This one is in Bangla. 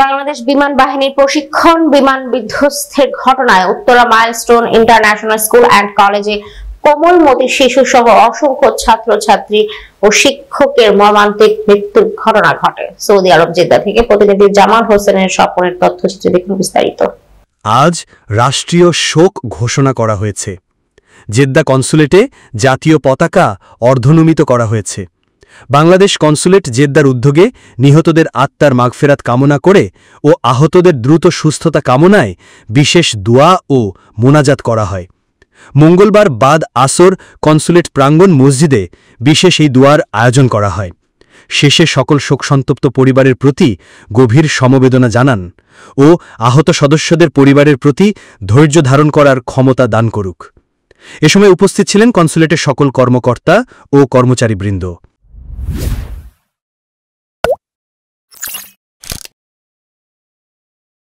বাংলাদেশ বিমান বাহিনীর প্রশিক্ষণ বিমান বিধ্বস্তের ঘটনায় Uttara milestone international school and কলেজে কোমলমতি শিশু সহ অসংখ্য ছাত্রছাত্রী ও শিক্ষকের মর্মান্তিক মৃত্যুর ঘটনা ঘটে। সৌদি আরব জেদ্দা থেকে প্রতিনিধি জামাল হোসেনের স্বপনের তথ্যচিত্রে দেখুন বিস্তারিত। আজ রাষ্ট্রীয় শোক ঘোষণা করা হয়েছে। জেদ্দা কনসুলেটে জাতীয় পতাকা অর্ধনমিত করা হয়েছে। বাংলাদেশ কনসুলেট জেদ্দার উদ্যোগে নিহতদের আত্মার মাগফেরাত কামনা করে ও আহতদের দ্রুত সুস্থতা কামনায় বিশেষ দোয়া ও মোনাজাত করা হয়। মঙ্গলবার বাদ আসর কনসুলেট প্রাঙ্গণ মসজিদে বিশেষ এই দোয়ার আয়োজন করা হয়। শেষে সকল শোকসন্তপ্ত পরিবারের প্রতি গভীর সমবেদনা জানান ও আহত সদস্যদের পরিবারের প্রতি ধৈর্য ধারণ করার ক্ষমতা দান করুক। এ সময় উপস্থিত ছিলেন কনসুলেটের সকল কর্মকর্তা ও কর্মচারীবৃন্দ।